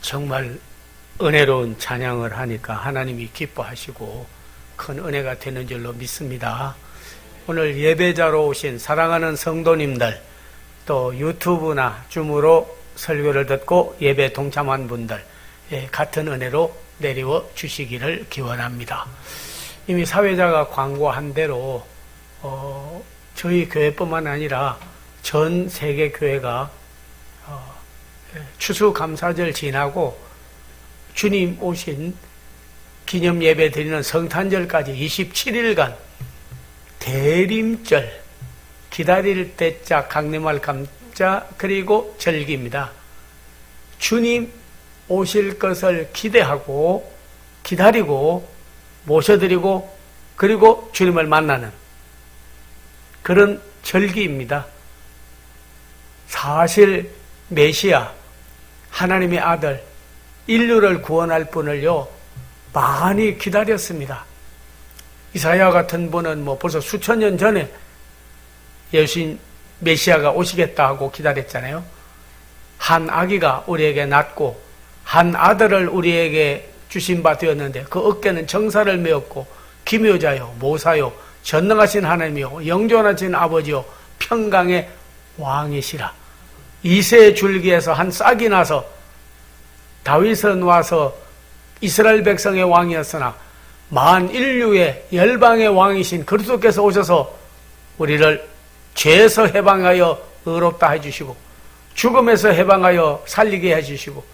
정말 은혜로운 찬양을 하니까 하나님이 기뻐하시고 큰 은혜가 되는 줄로 믿습니다. 오늘 예배자로 오신 사랑하는 성도님들, 또 유튜브나 줌으로 설교를 듣고 예배 동참한 분들, 같은 은혜로 내리워 주시기를 기원합니다. 이미 사회자가 광고한 대로 저희 교회뿐만 아니라 전 세계 교회가 추수감사절 지나고 주님 오신 기념 예배 드리는 성탄절까지 27일간 대림절, 기다릴 때자, 강림할 감자, 그리고 절기입니다. 주님 오실 것을 기대하고 기다리고 모셔드리고 그리고 주님을 만나는 그런 절기입니다. 사실 메시아, 하나님의 아들, 인류를 구원할 분을요 많이 기다렸습니다. 이사야 같은 분은 벌써 수천 년 전에 예수님 메시아가 오시겠다 하고 기다렸잖아요. 한 아기가 우리에게 낳고 한 아들을 우리에게 주신 바 되었는데 그 어깨는 정사를 메었고 기묘자요 모사요 전능하신 하나님이요 영존하신 아버지요 평강의 왕이시라. 이새 줄기에서 한 싹이 나서 다윗은 와서 이스라엘 백성의 왕이었으나 만 인류의 열방의 왕이신 그리스도께서 오셔서 우리를 죄에서 해방하여 의롭다 해주시고 죽음에서 해방하여 살리게 해주시고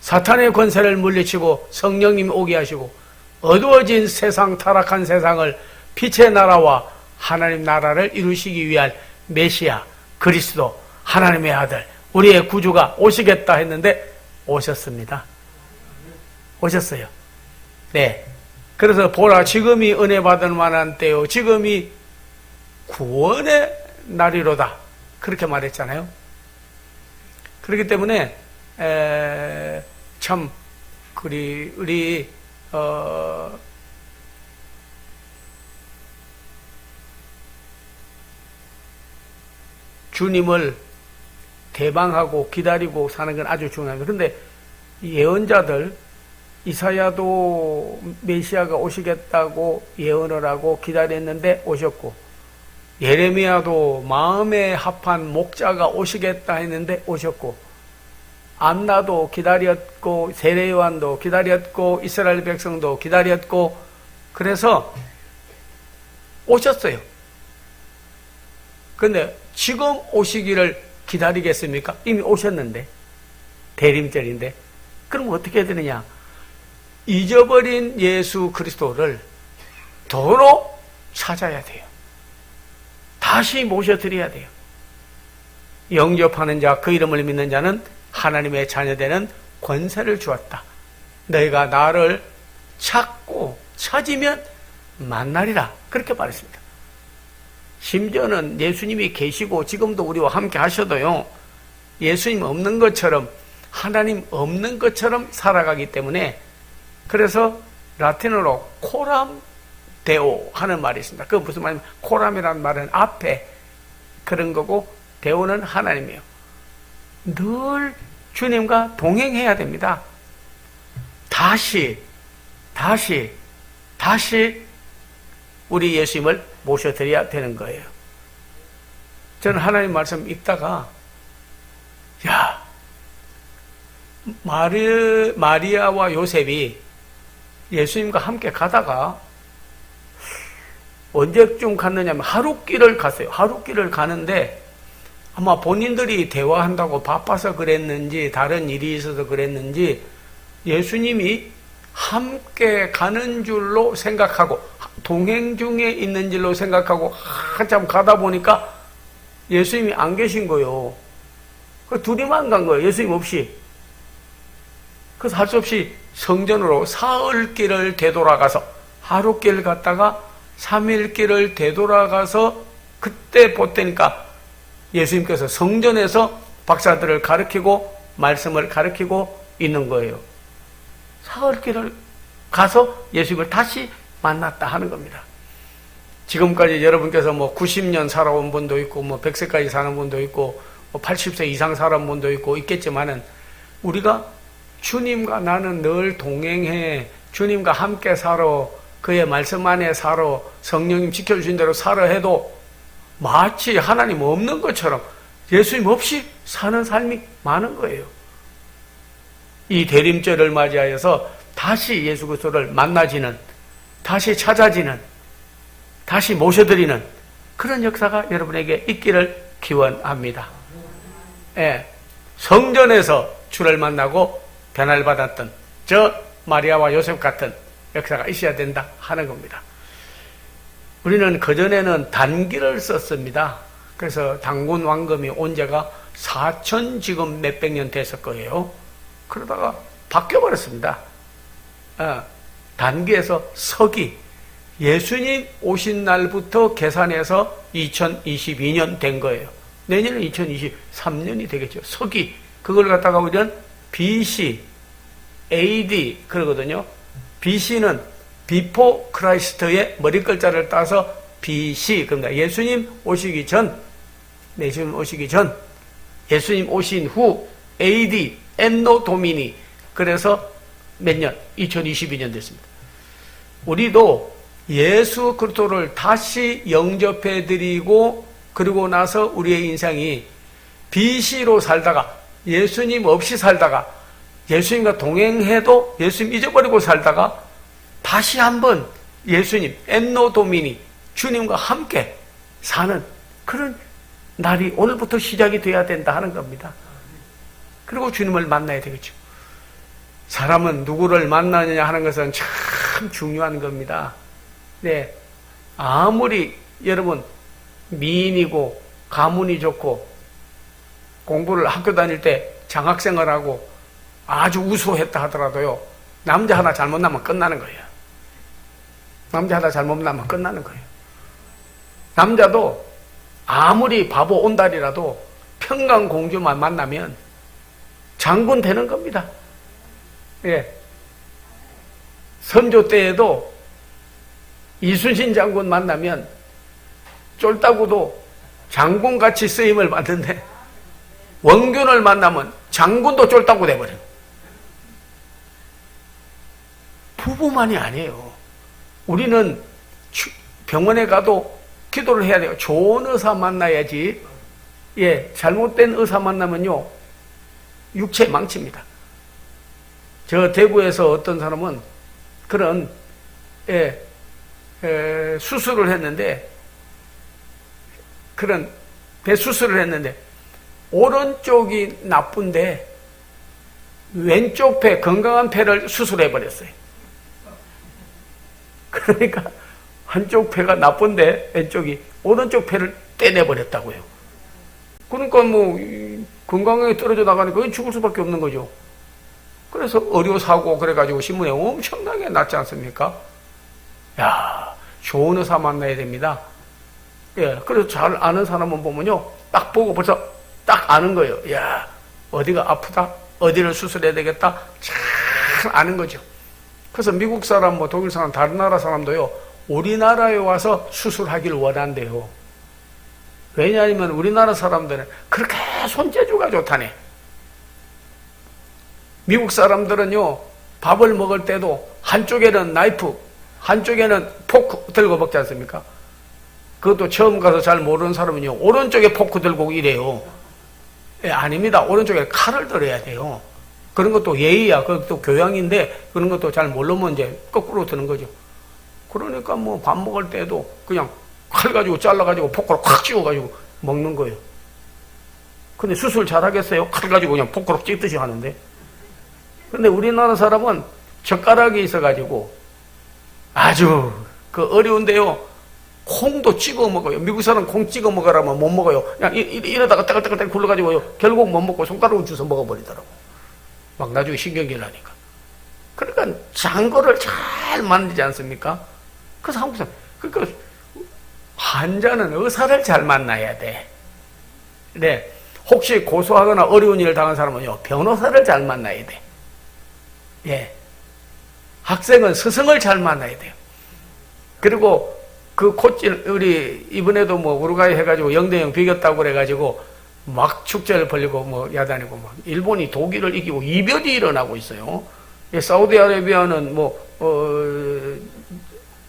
사탄의 권세를 물리치고 성령님이 오게 하시고 어두워진 세상, 타락한 세상을 빛의 나라와 하나님 나라를 이루시기 위한 메시아 그리스도 하나님의 아들 우리의 구주가 오시겠다 했는데 오셨습니다. 오셨어요. 네. 그래서 보라 지금이 은혜 받을 만한 때요 지금이 구원의 날이로다 그렇게 말했잖아요. 그렇기 때문에 참 우리 주님을 대방하고 기다리고 사는 건 아주 중요합니다. 그런데 예언자들 이사야도 메시아가 오시겠다고 예언을 하고 기다렸는데 오셨고 예레미야도 마음에 합한 목자가 오시겠다 했는데 오셨고 안나도 기다렸고 세례요한도 기다렸고 이스라엘 백성도 기다렸고 그래서 오셨어요. 그런데 지금 오시기를 기다리겠습니까? 이미 오셨는데 대림절인데 그럼 어떻게 해야 되느냐? 잊어버린 예수 그리스도를 도로 찾아야 돼요. 다시 모셔드려야 돼요. 영접하는 자, 그 이름을 믿는 자는 하나님의 자녀되는 권세를 주었다. 너희가 나를 찾고 찾으면 만나리라. 그렇게 말했습니다. 심지어는 예수님이 계시고 지금도 우리와 함께 하셔도요. 예수님 없는 것처럼 하나님 없는 것처럼 살아가기 때문에 그래서 라틴어로 코람 데오 하는 말이 있습니다. 그 무슨 말이냐면 코람이라는 말은 앞에 그런 거고 데오는 하나님이에요. 늘 주님과 동행해야 됩니다. 다시 우리 예수님을 모셔드려야 되는 거예요. 저는 하나님 말씀 읽다가 마리아와 요셉이 예수님과 함께 가다가 언제쯤 갔느냐면 하룻길을 갔어요. 하룻길을 가는데 아마 본인들이 대화한다고 바빠서 그랬는지 다른 일이 있어서 그랬는지 예수님이 함께 가는 줄로 생각하고 동행 중에 있는 줄로 생각하고 한참 가다 보니까 예수님이 안 계신 거예요. 둘이만 간 거예요. 예수님 없이. 그래서 할 수 없이 성전으로 사흘길을 되돌아가서 하룻길 갔다가 3일길을 되돌아가서 그때 보태니까 예수님께서 성전에서 박사들을 가르치고 말씀을 가르치고 있는 거예요. 사흘길을 가서 예수님을 다시 만났다 하는 겁니다. 지금까지 여러분께서 90년 살아온 분도 있고 100세까지 사는 분도 있고 80세 이상 살아온 분도 있고 있겠지만은 우리가 주님과 나는 늘 동행해. 주님과 함께 살아. 그의 말씀 안에 살아. 성령님 지켜주신 대로 살아 해도 마치 하나님 없는 것처럼 예수님 없이 사는 삶이 많은 거예요. 이 대림절을 맞이하여서 다시 예수 그리스도를 만나지는, 다시 찾아지는, 다시 모셔드리는 그런 역사가 여러분에게 있기를 기원합니다. 예, 성전에서 주를 만나고 변화를 받았던 저 마리아와 요셉 같은 역사가 있어야 된다 하는 겁니다. 우리는 그전에는 단기를 썼습니다. 그래서 단군 왕금이 온 지가 4천 지금 몇백 년 됐을 거예요. 그러다가 바뀌어버렸습니다. 단기에서 서기, 예수님 오신 날부터 계산해서 2022년 된 거예요. 내년은 2023년이 되겠죠. 서기, 그걸 갖다가 우리는 BC, AD 그러거든요. BC는 Before Christ의 머리 글자를 따서 BC, 그러니까 예수님 오시기 전, 예수님 오시기 전, 예수님 오신 후, AD, Anno Domini. 그래서 몇 년? 2022년 됐습니다. 우리도 예수 그리스도를 다시 영접해드리고 그리고 나서 우리의 인생이 BC로 살다가 예수님 없이 살다가 예수님과 동행해도 예수님 잊어버리고 살다가 다시 한번 예수님, 엔노 도미니, 주님과 함께 사는 그런 날이 오늘부터 시작이 돼야 된다 하는 겁니다. 그리고 주님을 만나야 되겠죠. 사람은 누구를 만나느냐 하는 것은 참 중요한 겁니다. 네, 아무리 여러분 미인이고 가문이 좋고 공부를 학교 다닐 때 장학생을 하고 아주 우수했다 하더라도요, 남자 하나 잘못 나면 끝나는 거예요. 남자 하나 잘못 나면 끝나는 거예요. 남자도 아무리 바보 온달이라도 평강공주만 만나면 장군 되는 겁니다. 예. 선조 때에도 이순신 장군 만나면 쫄따구도 장군같이 쓰임을 받는데 원균을 만나면 장군도 쫄따구 돼버려요. 부부만이 아니에요. 우리는 병원에 가도 기도를 해야 돼요. 좋은 의사 만나야지. 예, 잘못된 의사 만나면요, 육체 망칩니다. 저 대구에서 어떤 사람은 그런 수술을 했는데, 그런 배 수술을 했는데 오른쪽이 나쁜데 왼쪽 배, 건강한 폐를 수술해버렸어요. 그러니까 한쪽 폐가 나쁜데 왼쪽이 오른쪽 폐를 떼내버렸다고요. 그러니까 뭐 건강하게 떨어져 나가니까 죽을 수밖에 없는 거죠. 그래서 의료사고 그래가지고 신문에 엄청나게 났지 않습니까? 야, 좋은 의사 만나야 됩니다. 예, 그래서 잘 아는 사람은 보면요, 딱 보고 벌써 딱 아는 거예요. 야, 어디가 아프다, 어디를 수술해야 되겠다, 잘 아는 거죠. 그래서 미국 사람, 뭐 독일 사람, 다른 나라 사람도요, 우리나라에 와서 수술하기를 원한대요. 왜냐하면 우리나라 사람들은 그렇게 손재주가 좋다네. 미국 사람들은요, 밥을 먹을 때도 한쪽에는 나이프, 한쪽에는 포크 들고 먹지 않습니까? 그것도 처음 가서 잘 모르는 사람은요, 오른쪽에 포크 들고 이래요. 예, 아닙니다. 오른쪽에 칼을 들어야 돼요. 그런 것도 예의야. 그것도 교양인데, 그런 것도 잘 모르면 이제 거꾸로 드는 거죠. 그러니까 뭐 밥 먹을 때도 그냥 칼 가지고 잘라가지고 포크로 콱 찌워가지고 먹는 거예요. 근데 수술 잘 하겠어요? 칼 가지고 그냥 포크로 찢듯이 하는데. 근데 우리나라 사람은 젓가락이 있어가지고 아주 그 어려운데요, 콩도 찍어 먹어요. 미국 사람 콩 찍어 먹으라면 못 먹어요. 그냥 이러다가 따글따글 굴러가지고요, 결국 못 먹고 손가락으로 주워 먹어버리더라고. 막 나중에 신경질 나니까. 그러니까 장거를 잘 만들지 않습니까? 그래서 한국 사람, 그러니까 환자는 의사를 잘 만나야 돼. 네. 혹시 고소하거나 어려운 일을 당한 사람은요, 변호사를 잘 만나야 돼. 예. 학생은 스승을 잘 만나야 돼요. 그리고 그 코치, 우리 이번에도 뭐 우루과이 해가지고 0대0 비겼다고 그래가지고 막 축제를 벌리고 뭐 야단이고 막 일본이 독일을 이기고 이변이 일어나고 있어요. 사우디아라비아는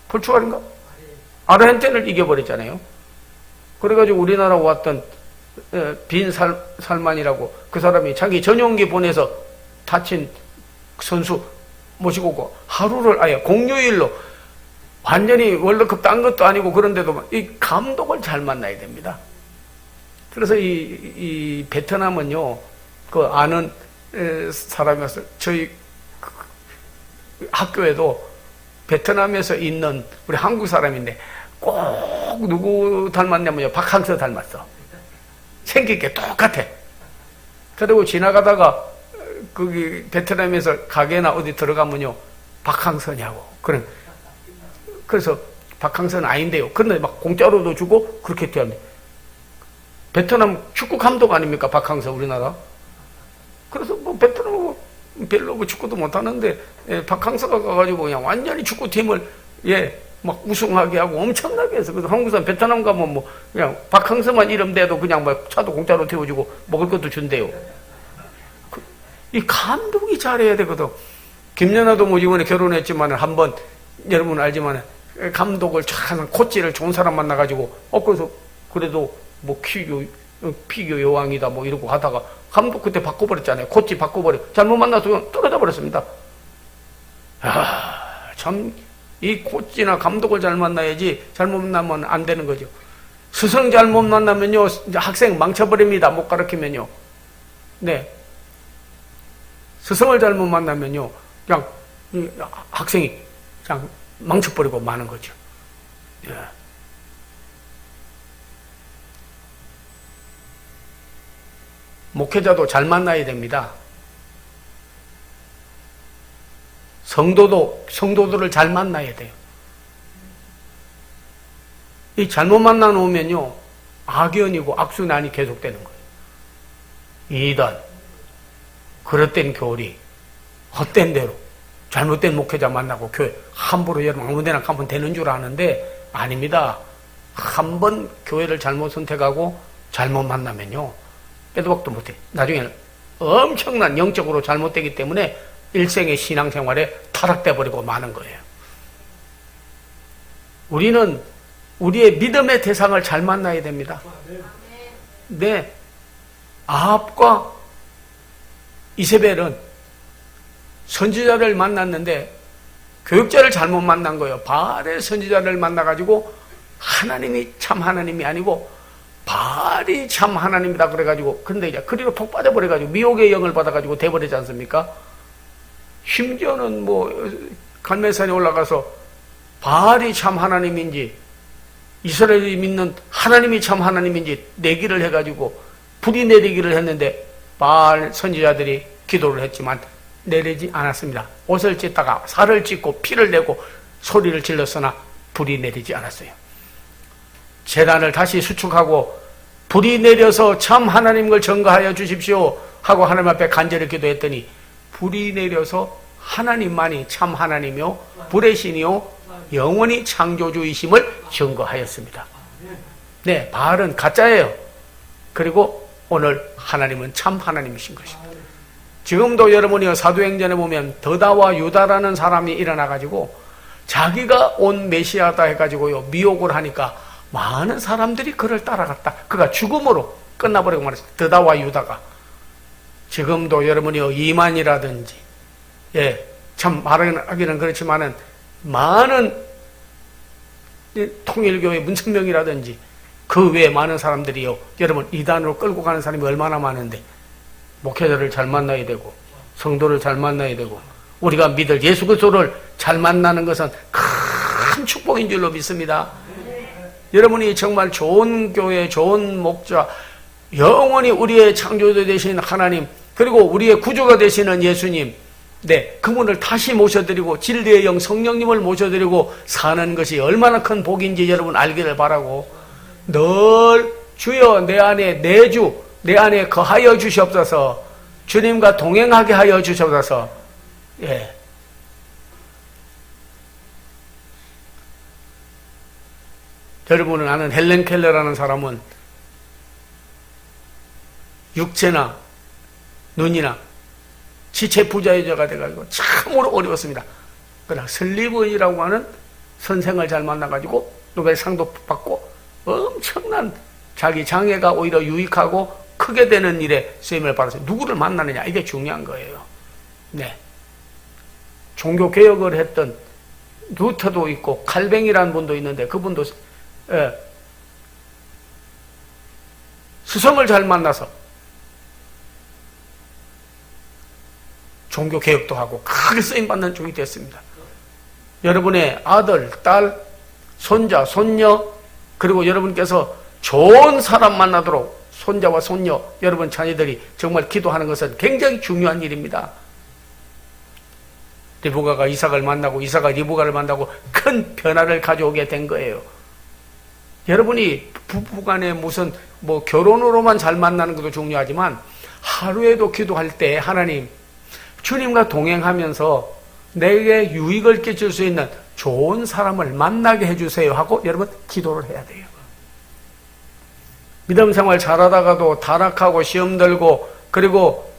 포르투갈인가? 아르헨티나를 이겨버렸잖아요. 그래가지고 우리나라 왔던 빈 살만이라고 그 사람이 자기 전용기 보내서 다친 선수 모시고 오고 하루를 아예 공휴일로 완전히 월드컵 딴 것도 아니고 그런데도 이 감독을 잘 만나야 됩니다. 그래서 이 베트남은요, 그 아는 사람이었어. 저희 학교에도 베트남에서 있는 우리 한국 사람인데 꼭 누구 닮았냐면요, 박항서 닮았어. 생긴 게 똑같아. 그리고 지나가다가 거기 베트남에서 가게나 어디 들어가면요, 박항서냐고. 그래서 박항서는 아닌데요. 그런데 막 공짜로도 주고 그렇게 대합니다. 베트남 축구 감독 아닙니까, 박항서 우리나라? 그래서 뭐 베트남 별로 뭐 축구도 못하는데 박항서가 가가지고 그냥 완전히 축구팀을 막 우승하게 하고 엄청나게 해서 그래서 한국 사람 베트남 가면 뭐 그냥 박항서만 이름 대도 그냥 막 차도 공짜로 태워주고 먹을 것도 준대요. 이 감독이 잘해야 되거든. 김연아도 뭐 이번에 결혼했지만 한번 여러분 알지만 감독을 참 코치를 좋은 사람 만나가지고 그래서 그래도 뭐 피겨 여왕이다 뭐 이러고 하다가 감독 그때 바꿔버렸잖아요. 코치 바꿔버려. 잘못 만나서 그냥 떨어져 버렸습니다. 참 이 코치나 감독을 잘 만나야지 잘못 만나면 안 되는 거죠. 스승 잘못 만나면요 학생 망쳐버립니다. 못 가르치면요. 네. 스승을 잘못 만나면요 그냥 학생이 그냥 망쳐버리고 마는 거죠. 예. 목회자도 잘 만나야 됩니다. 성도들을 잘 만나야 돼요. 이 잘못 만나 놓으면요, 악연이고 악순환이 계속되는 거예요. 이단, 그릇된 교리, 헛된 대로, 잘못된 목회자 만나고 교회 함부로 여러분 아무 데나 가면 되는 줄 아는데 아닙니다. 한 번 교회를 잘못 선택하고 잘못 만나면요, 빼도 박도 못해. 나중에는 엄청난 영적으로 잘못되기 때문에 일생의 신앙생활에 타락돼 버리고 마는 거예요. 우리는 우리의 믿음의 대상을 잘 만나야 됩니다. 네, 아합과 이세벨은 선지자를 만났는데 교육자를 잘못 만난 거예요. 바알의 선지자를 만나가지고 하나님이 참 하나님이 아니고 바알이 참 하나님이다 그래가지고 근데 이제 그리로 푹 빠져버려가지고 미혹의 영을 받아가지고 돼버리지 않습니까? 심지어는 뭐 갈멜산에 올라가서 바알이 참 하나님인지 이스라엘이 믿는 하나님이 참 하나님인지 내기를 해가지고 불이 내리기를 했는데 바알 선지자들이 기도를 했지만 내리지 않았습니다. 옷을 찢다가 살을 찢고 피를 내고 소리를 질렀으나 불이 내리지 않았어요. 제단을 다시 수축하고 불이 내려서 참 하나님을 증거하여 주십시오 하고 하나님 앞에 간절히 기도했더니 불이 내려서 하나님만이 참 하나님이요 불의 신이요 영원히 창조주이심을 증거하였습니다. 네, 바알은 가짜예요. 그리고 오늘 하나님은 참 하나님이신 것입니다. 지금도 여러분이 사도행전에 보면 더다와 유다라는 사람이 일어나가지고 자기가 온 메시아다 해가지고요 미혹을 하니까 많은 사람들이 그를 따라갔다. 그가 죽음으로 끝나버리고 말했어요. 더다와 유다가. 지금도 여러분이 이만이라든지 참 말하기는 그렇지만은 많은 통일교회 문천명이라든지 그 외에 많은 사람들이요 여러분 이단으로 끌고 가는 사람이 얼마나 많은데 목회자를 잘 만나야 되고 성도를 잘 만나야 되고 우리가 믿을 예수 그리스도를 잘 만나는 것은 큰 축복인 줄로 믿습니다. 여러분이 정말 좋은 교회, 좋은 목자, 영원히 우리의 창조주 되신 하나님, 그리고 우리의 구주가 되시는 예수님, 네, 그분을 다시 모셔드리고 진리의 영 성령님을 모셔드리고 사는 것이 얼마나 큰 복인지 여러분 알기를 바라고 늘 주여 내 안에 내주 내 안에 거하여 주시옵소서. 주님과 동행하게 하여 주시옵소서. 예. 여러분은 아는 헬렌 켈러라는 사람은 육체나 눈이나 지체 부자유자가 돼가지고 참으로 어려웠습니다. 그러나 설리번이라고 하는 선생을 잘 만나가지고 노벨상도 받고 엄청난 자기 장애가 오히려 유익하고 크게 되는 일에 쓰임을 받았어요. 누구를 만나느냐, 이게 중요한 거예요. 네. 종교 개혁을 했던 루터도 있고 칼뱅이라는 분도 있는데 그분도 스승을 잘 만나서 종교 개혁도 하고 크게 쓰임받는 쪽이 됐습니다. 여러분의 아들, 딸, 손자, 손녀, 그리고 여러분께서 좋은 사람 만나도록 손자와 손녀, 여러분 자녀들이 정말 기도하는 것은 굉장히 중요한 일입니다. 리브가가 이삭을 만나고 이삭가 리브가를 만나고 큰 변화를 가져오게 된 거예요. 여러분이 부부간에 무슨 뭐 결혼으로만 잘 만나는 것도 중요하지만 하루에도 기도할 때 하나님, 주님과 동행하면서 내게 유익을 끼칠 수 있는 좋은 사람을 만나게 해주세요 하고 여러분 기도를 해야 돼요. 믿음 생활 잘하다가도 타락하고 시험 들고 그리고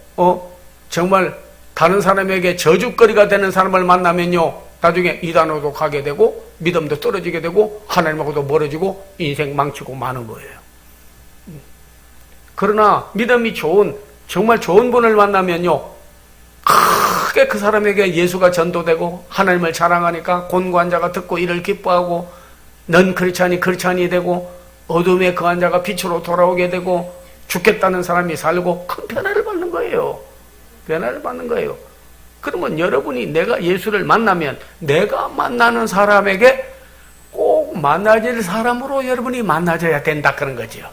정말 다른 사람에게 저주거리가 되는 사람을 만나면요 나중에 이단으로도 가게 되고 믿음도 떨어지게 되고 하나님하고도 멀어지고 인생 망치고 마는 거예요. 그러나 믿음이 좋은 정말 좋은 분을 만나면요 크게 그 사람에게 예수가 전도되고 하나님을 자랑하니까 곤고한 자가 듣고 이를 기뻐하고 넌 그렇지 않니 그렇지 않니 되고 어둠에 거한 자가 빛으로 돌아오게 되고 죽겠다는 사람이 살고 큰 변화를 받는 거예요. 변화를 받는 거예요. 그러면 여러분이 내가 예수를 만나면 내가 만나는 사람에게 꼭 만나질 사람으로 여러분이 만나져야 된다 그런 거죠.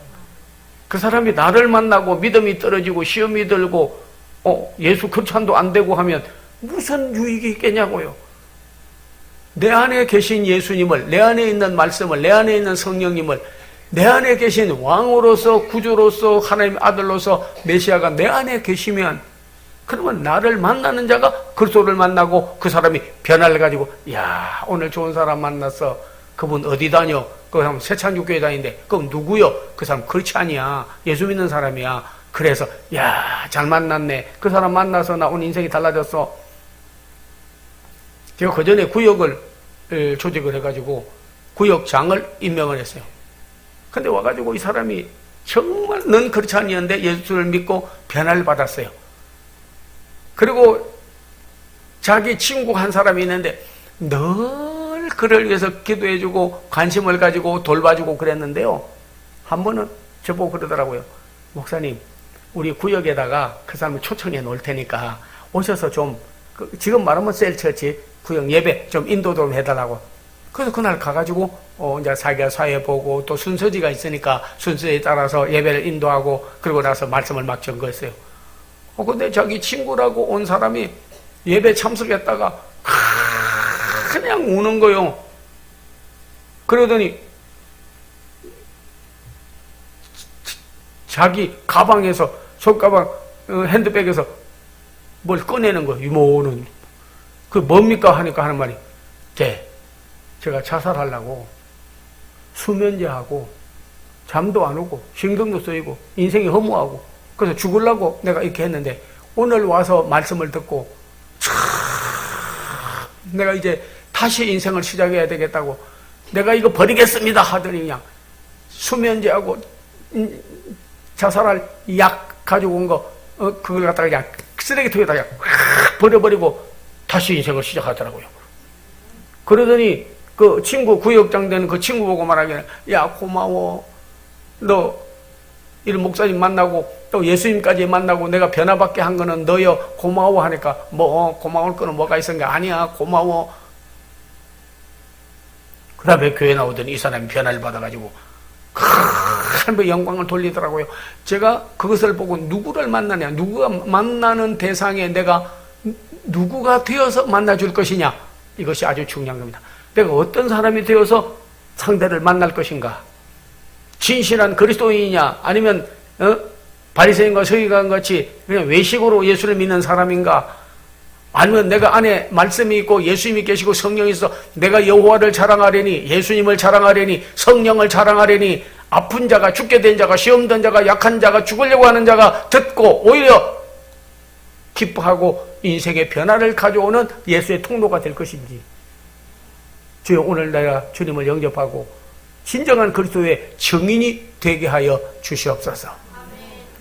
그 사람이 나를 만나고 믿음이 떨어지고 시험이 들고 예수 크리스찬도 안 되고 하면 무슨 유익이 있겠냐고요. 내 안에 계신 예수님을, 내 안에 있는 말씀을, 내 안에 있는 성령님을, 내 안에 계신 왕으로서 구주로서 하나님의 아들로서 메시아가 내 안에 계시면 그러면 나를 만나는 자가 그리스도를 만나고 그 사람이 변화를 가지고 야 오늘 좋은 사람 만났어. 그분 어디 다녀? 그 사람 새찬교교회 다니는데 그럼 누구요? 그 사람 크리스찬이야. 예수 믿는 사람이야. 그래서 야 잘 만났네. 그 사람 만나서 나 오늘 인생이 달라졌어. 제가 그 전에 구역을 조직을 해가지고 구역장을 임명을 했어요. 근데 와가지고 이 사람이 정말 넌 크리스찬이었는데 예수를 믿고 변화를 받았어요. 그리고 자기 친구 한 사람이 있는데 늘 그를 위해서 기도해주고 관심을 가지고 돌봐주고 그랬는데요. 한 번은 저보고 그러더라고요. 목사님, 우리 구역에다가 그 사람을 초청해 놓을 테니까 오셔서 좀 지금 말하면 셀처치 구역 예배 좀 인도 좀 해달라고. 그래서 그날 가가지고 이제 자기가 사회 보고 또 순서지가 있으니까 순서에 따라서 예배를 인도하고 그러고 나서 말씀을 막 전거했어요. 근데 자기 친구라고 온 사람이 예배 참석했다가 그냥 우는 거요. 그러더니 자기 가방에서 손가방 핸드백에서 뭘 꺼내는 거예요. 이모는 그 뭡니까 하니까 하는 말이 제가 자살하려고 수면제하고 잠도 안 오고 신경도 쓰이고 인생이 허무하고 그래서 죽으려고 내가 이렇게 했는데 오늘 와서 말씀을 듣고 내가 이제 다시 인생을 시작해야 되겠다고 내가 이거 버리겠습니다 하더니 그냥 수면제하고 자살할 약 가지고 온 거 그걸 갖다가 그냥 쓰레기통에다 그냥 버려버리고 다시 인생을 시작하더라고요. 그러더니 그 친구 구역장 되는 그 친구 보고 말하기는 야 고마워 너 이런 목사님 만나고 또 예수님까지 만나고 내가 변화받게 한 거는 너여 고마워 하니까 뭐 고마울 거는 뭐가 있었는가 아니야 고마워. 그 다음에 교회 나오더니 이 사람이 변화를 받아가지고 큰 영광을 돌리더라고요. 제가 그것을 보고 누구를 만나냐 누구가 만나는 대상에 내가 누구가 되어서 만나줄 것이냐 이것이 아주 중요한 겁니다. 내가 어떤 사람이 되어서 상대를 만날 것인가 진실한 그리스도인이냐 아니면 바리새인과 서기관 같이 그냥 외식으로 예수를 믿는 사람인가 아니면 내가 안에 말씀이 있고 예수님이 계시고 성령이 있어 내가 여호와를 자랑하려니 예수님을 자랑하려니 성령을 자랑하려니 아픈 자가, 죽게 된 자가, 시험 든 자가, 약한 자가, 죽으려고 하는 자가 듣고 오히려 기뻐하고 인생의 변화를 가져오는 예수의 통로가 될 것인지, 주여 오늘 내가 주님을 영접하고 진정한 그리스도의 증인이 되게 하여 주시옵소서.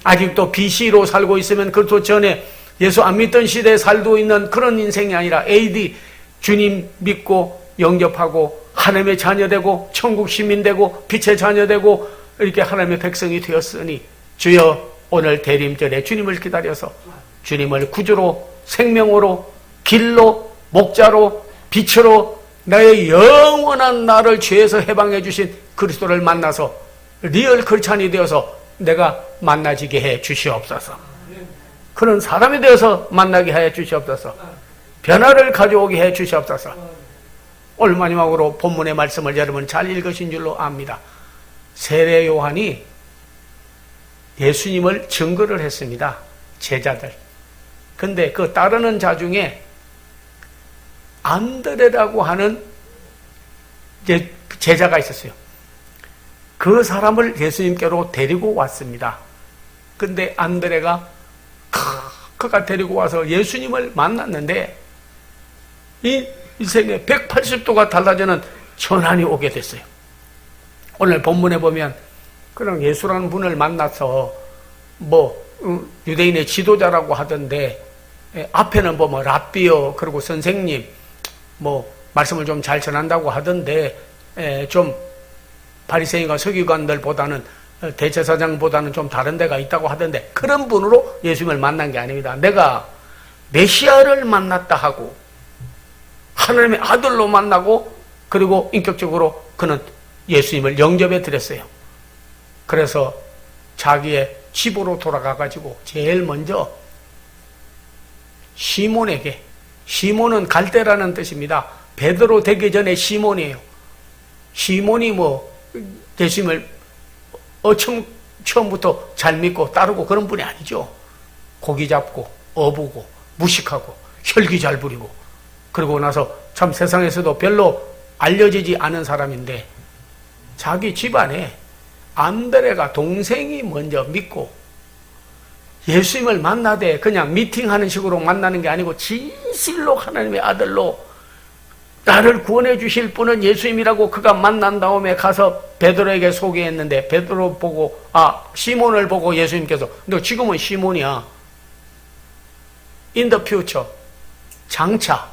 아직도 BC로 살고 있으면 그리스도 전에 예수 안 믿던 시대에 살고 있는 그런 인생이 아니라 AD 주님 믿고 영접하고 하나님의 자녀되고 천국 시민 되고 빛의 자녀 되고 이렇게 하나님의 백성이 되었으니 주여 오늘 대림절에 주님을 기다려서 주님을 구주로 생명으로 길로 목자로 빛으로 나의 영원한 나를 죄에서 해방해 주신 그리스도를 만나서 리얼 크리스찬이 되어서 내가 만나지게 해 주시옵소서. 그런 사람이 되어서 만나게 해 주시옵소서. 변화를 가져오게 해 주시옵소서. 오늘 마지막으로 본문의 말씀을 여러분 잘 읽으신 줄로 압니다. 세례 요한이 예수님을 증거를 했습니다. 제자들. 근데 그 따르는 자 중에 안드레라고 하는 제자가 있었어요. 그 사람을 예수님께로 데리고 왔습니다. 근데 안드레가 그가 데리고 와서 예수님을 만났는데 이 인생에 180도가 달라지는 전환이 오게 됐어요. 오늘 본문에 보면 그런 예수라는 분을 만나서 유대인의 지도자라고 하던데 앞에는 보면 랍비요 그리고 선생님 말씀을 좀 잘 전한다고 하던데 좀 바리새인과 서기관들보다는 대제사장보다는 좀 다른 데가 있다고 하던데 그런 분으로 예수님을 만난 게 아닙니다. 내가 메시아를 만났다 하고 하나님의 아들로 만나고 그리고 인격적으로 그는 예수님을 영접해 드렸어요. 그래서 자기의 집으로 돌아가 가지고 제일 먼저 시몬에게, 시몬은 갈대라는 뜻입니다. 베드로 되기 전에 시몬이에요. 시몬이 예수님을 처음부터 잘 믿고 따르고 그런 분이 아니죠. 고기 잡고 어부고 무식하고 혈기 잘 부리고 그러고 나서 참 세상에서도 별로 알려지지 않은 사람인데 자기 집안에 안드레가 동생이 먼저 믿고 예수님을 만나되 그냥 미팅하는 식으로 만나는 게 아니고 진실로 하나님의 아들로 나를 구원해 주실 분은 예수님이라고 그가 만난 다음에 가서 베드로에게 소개했는데 베드로 보고 시몬을 보고 예수님께서 너 지금은 시몬이야. In the future 장차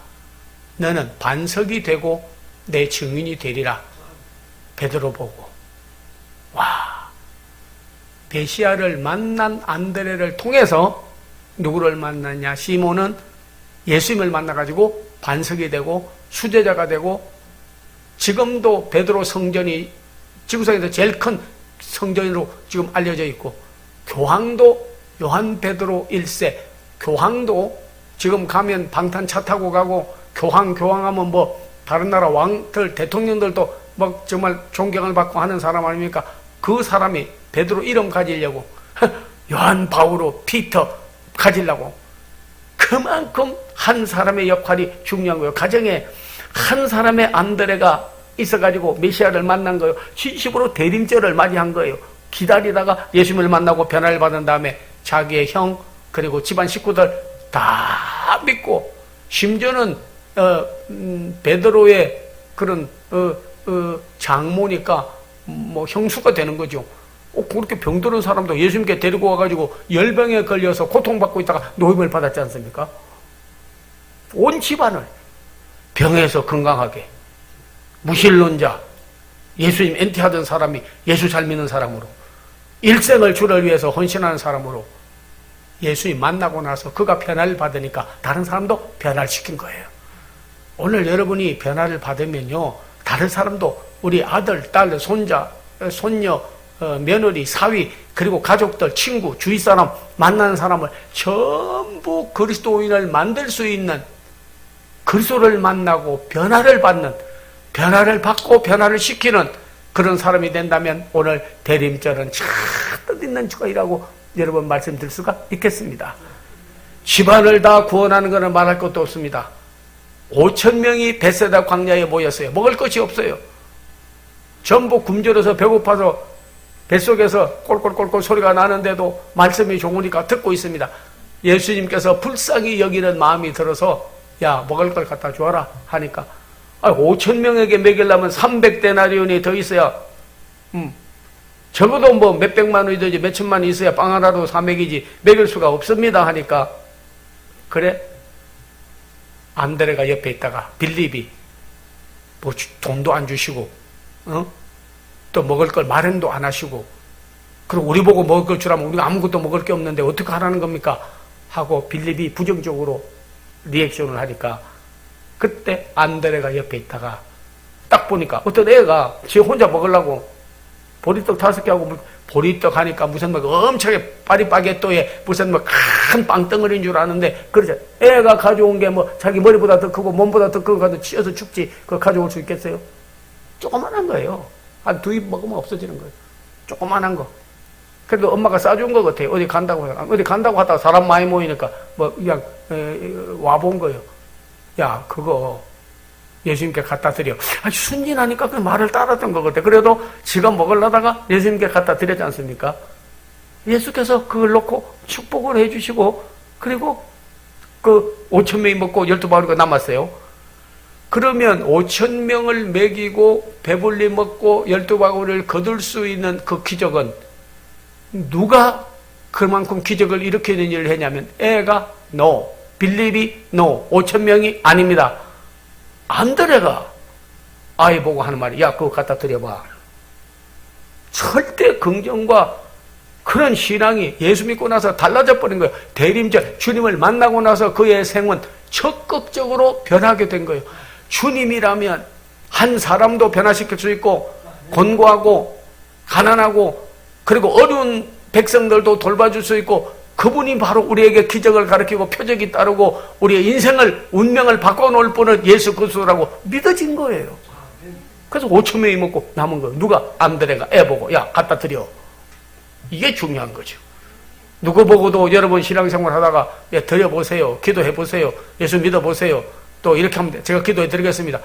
너는 반석이 되고 내 증인이 되리라. 베드로 보고 메시아를 만난 안드레를 통해서 누구를 만났냐? 시몬은 예수님을 만나가지고 반석이 되고 수제자가 되고 지금도 베드로 성전이 지구상에서 제일 큰 성전으로 지금 알려져 있고 교황도 요한 베드로 1세 교황도 지금 가면 방탄차 타고 가고 교황하면 다른 나라 왕들 대통령들도 정말 존경을 받고 하는 사람 아닙니까? 그 사람이 베드로 이름 가지려고 요한 바오로 피터 가지려고 그만큼 한 사람의 역할이 중요한 거예요. 가정에 한 사람의 안드레가 있어가지고 메시아를 만난 거예요. 진심으로 대림절을 맞이한 거예요. 기다리다가 예수님을 만나고 변화를 받은 다음에 자기의 형 그리고 집안 식구들 다 믿고 심지어는 베드로의 그런 장모니까 형수가 되는 거죠. 그렇게 병들은 사람도 예수님께 데리고 와가지고 열병에 걸려서 고통받고 있다가 노임을 받았지 않습니까? 온 집안을 병에서 건강하게 무신론자 예수님 엔티하던 사람이 예수 잘 믿는 사람으로 일생을 주를 위해서 헌신하는 사람으로 예수님 만나고 나서 그가 변화를 받으니까 다른 사람도 변화를 시킨 거예요. 오늘 여러분이 변화를 받으면요 다른 사람도 우리 아들, 딸, 손자, 손녀, 며느리, 사위 그리고 가족들, 친구, 주위 사람 만나는 사람을 전부 그리스도인을 만들 수 있는 그리스도를 만나고 변화를 받는 변화를 받고 변화를 시키는 그런 사람이 된다면 오늘 대림절은 참 뜻있는 주간이라고 여러분 말씀드릴 수가 있겠습니다. 집안을 다 구원하는 것은 말할 것도 없습니다. 5,000명이 베세다 광야에 모였어요. 먹을 것이 없어요. 전부 굶주려서 배고파서 뱃속에서 꼴꼴꼴꼴 소리가 나는데도 말씀이 좋으니까 듣고 있습니다. 예수님께서 불쌍히 여기는 마음이 들어서 야, 먹을 걸 갖다 주어라 하니까 5천 명에게 먹이려면 300데나리온이 더 있어야 적어도 뭐 몇백만 원이든지 몇천만 원이 있어야 빵 하나도 사 먹이지 먹일 수가 없습니다 하니까 그래? 안드레가 옆에 있다가 빌립이 뭐 돈도 안 주시고 또 먹을 걸 마련도 안 하시고 그리고 우리 보고 먹을 걸 주라면 우리가 아무것도 먹을 게 없는데 어떻게 하라는 겁니까? 하고 빌립이 부정적으로 리액션을 하니까 그때 안드레가 옆에 있다가 딱 보니까 어떤 애가 지 혼자 먹으려고 보리떡 5개 하고 보리떡 하니까 무슨 막 엄청나게 파리바게또에 무슨 뭐 큰 빵덩어리인 줄 아는데 그러죠. 애가 가져온 게 뭐 자기 머리보다 더 크고 몸보다 더 크고 가도 치어서 춥지 그거 가져올 수 있겠어요? 조그만한 거예요. 한 2입 먹으면 없어지는 거예요. 조그만한 거. 그래도 엄마가 싸준 것 같아요. 어디 간다고 하다가 사람 많이 모이니까 뭐 그냥 와본 거예요. 야, 그거 예수님께 갖다 드려. 아주 순진하니까 그 말을 따랐던 것 같아. 그래도 지가 먹으려다가 예수님께 갖다 드렸지 않습니까? 예수께서 그걸 놓고 축복을 해주시고 그리고 그 5천 명이 먹고 12바구니가 남았어요. 그러면 5천 명을 먹이고 배불리 먹고 12바구니를 거둘 수 있는 그 기적은 누가 그만큼 기적을 일으키는 일을 했냐면 애가 no, 빌립이 no, 5천 명이 아닙니다. 안드레가 아이 보고 하는 말이 야 그거 갖다 드려봐. 절대 긍정과 그런 신앙이 예수 믿고 나서 달라져 버린 거예요. 대림절 주님을 만나고 나서 그의 생은 적극적으로 변하게 된 거예요. 주님이라면 한 사람도 변화시킬 수 있고 곤고하고 가난하고 그리고 어려운 백성들도 돌봐줄 수 있고 그분이 바로 우리에게 기적을 가르치고 표적이 따르고 우리의 인생을 운명을 바꿔놓을 분은 예수 그리스도라고 믿어진 거예요. 그래서 5천 명이 먹고 남은 거예요. 누가? 안드레가 애 보고 야 갖다 드려. 이게 중요한 거죠. 누구 보고도 여러분 신앙생활 하다가 야, 드려보세요. 기도해보세요. 예수 믿어보세요. 또 이렇게 하면 돼. 제가 기도해 드리겠습니다.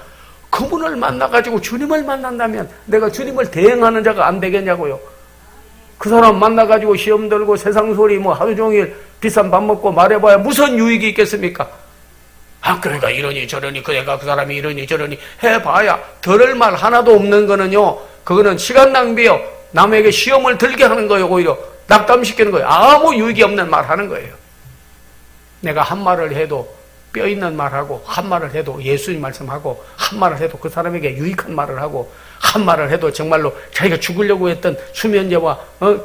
그분을 만나가지고 주님을 만난다면 내가 주님을 대행하는 자가 안 되겠냐고요. 그 사람 만나가지고 시험 들고 세상 소리 뭐 하루 종일 비싼 밥 먹고 말해봐야 무슨 유익이 있겠습니까? 교회가 이러니 저러니 그래가 그 사람이 이러니 저러니 해봐야 들을 말 하나도 없는 거는요. 그거는 시간 낭비요. 남에게 시험을 들게 하는 거예요. 오히려 낙담시키는 거예요. 아무 유익이 없는 말 하는 거예요. 내가 한 말을 해도 뼈 있는 말하고 한 말을 해도 예수님 말씀하고 한 말을 해도 그 사람에게 유익한 말을 하고 한 말을 해도 정말로 자기가 죽으려고 했던 수면제와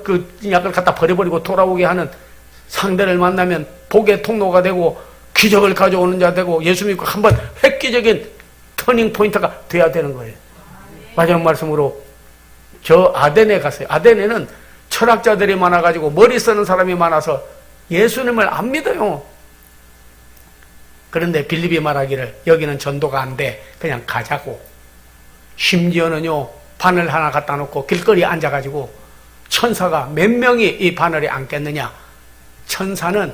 그 약을 갖다 버려버리고 돌아오게 하는 상대를 만나면 복의 통로가 되고 기적을 가져오는 자 되고 예수 믿고 한번 획기적인 터닝 포인트가 돼야 되는 거예요. 마지막 말씀으로 저 아덴에 갔어요. 아덴에는 철학자들이 많아가지고 머리 쓰는 사람이 많아서 예수님을 안 믿어요. 그런데 빌립이 말하기를 여기는 전도가 안 돼. 그냥 가자고. 심지어는요 바늘 하나 갖다 놓고 길거리에 앉아가지고 천사가 몇 명이 이 바늘에 앉겠느냐. 천사는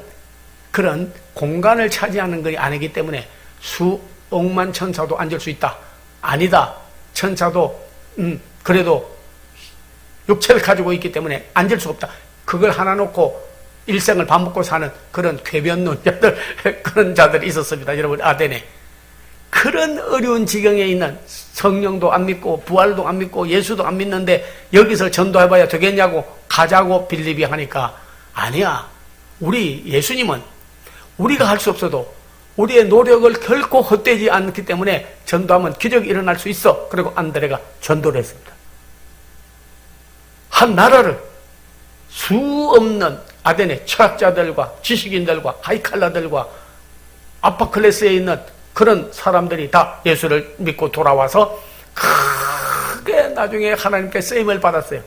그런 공간을 차지하는 것이 아니기 때문에 수억만 천사도 앉을 수 있다. 아니다. 천사도 그래도 육체를 가지고 있기 때문에 앉을 수 없다. 그걸 하나 놓고 일생을 밥 먹고 사는 그런 궤변론자들 그런 자들이 있었습니다. 여러분 아덴에. 그런 어려운 지경에 있는 성령도 안 믿고 부활도 안 믿고 예수도 안 믿는데 여기서 전도해봐야 되겠냐고 가자고 빌립이 하니까 아니야. 우리 예수님은 우리가 할 수 없어도 우리의 노력을 결코 헛되지 않기 때문에 전도하면 기적이 일어날 수 있어. 그리고 안드레가 전도를 했습니다. 한 나라를 수 없는 아덴의 철학자들과 지식인들과 하이칼라들과 아파 클래스에 있는 그런 사람들이 다 예수를 믿고 돌아와서 크게 나중에 하나님께 쓰임을 받았어요.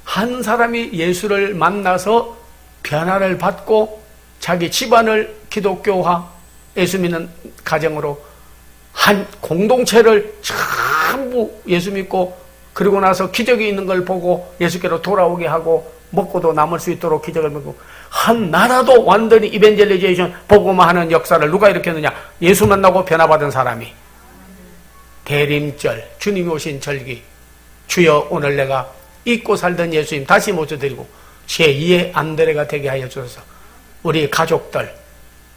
한 사람이 예수를 만나서 변화를 받고 자기 집안을 기독교화, 예수 믿는 가정으로 한 공동체를 전부 예수 믿고 그리고 나서 기적이 있는 걸 보고 예수께로 돌아오게 하고 먹고도 남을 수 있도록 기적을 먹고 한 나라도 완전히 이벤젤리제이션 복음화하는 역사를 누가 일으켰느냐? 예수 만나고 변화받은 사람이. 대림절 주님이 오신 절기 주여 오늘 내가 잊고 살던 예수님 다시 모셔드리고 제2의 안드레가 되게 하여 주셔서 우리 가족들,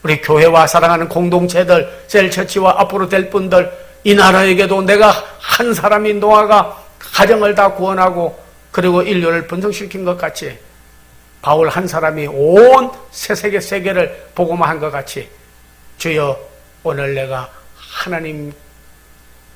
우리 교회와 사랑하는 공동체들, 셀처치와 앞으로 될 분들, 이 나라에게도 내가 한 사람인 노아가 가정을 다 구원하고 그리고 인류를 번성시킨 것 같이 바울 한 사람이 온 세계를 복음화한 것 같이 주여 오늘 내가 하나님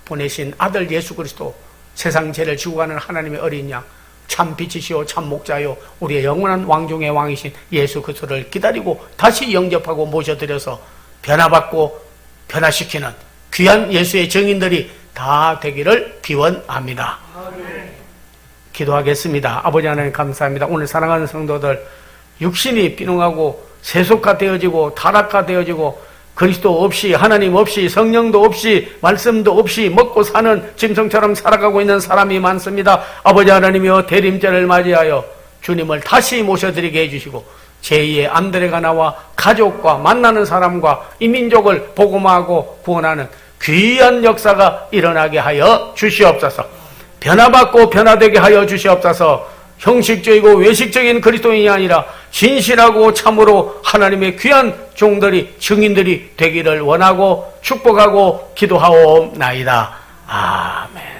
보내신 아들 예수 그리스도 세상 죄를 지고 가는 하나님의 어린 양 참 빛이시오 참 목자요 우리의 영원한 왕중의 왕이신 예수 그리스도를 기다리고 다시 영접하고 모셔드려서 변화받고 변화시키는 귀한 예수의 증인들이 다 되기를 기원합니다. 기도하겠습니다. 아버지 하나님 감사합니다. 오늘 사랑하는 성도들 육신이 비능하고 세속화되어지고 타락화되어지고 그리스도 없이 하나님 없이 성령도 없이 말씀도 없이 먹고 사는 짐승처럼 살아가고 있는 사람이 많습니다. 아버지 하나님이여 대림절을 맞이하여 주님을 다시 모셔드리게 해주시고 제2의 안드레가 나와 가족과 만나는 사람과 이 민족을 복음화하고 구원하는 귀한 역사가 일어나게 하여 주시옵소서. 변화받고 변화되게 하여 주시옵소서. 형식적이고 외식적인 그리스도인이 아니라 진실하고 참으로 하나님의 귀한 종들이 증인들이 되기를 원하고 축복하고 기도하옵나이다. 아멘.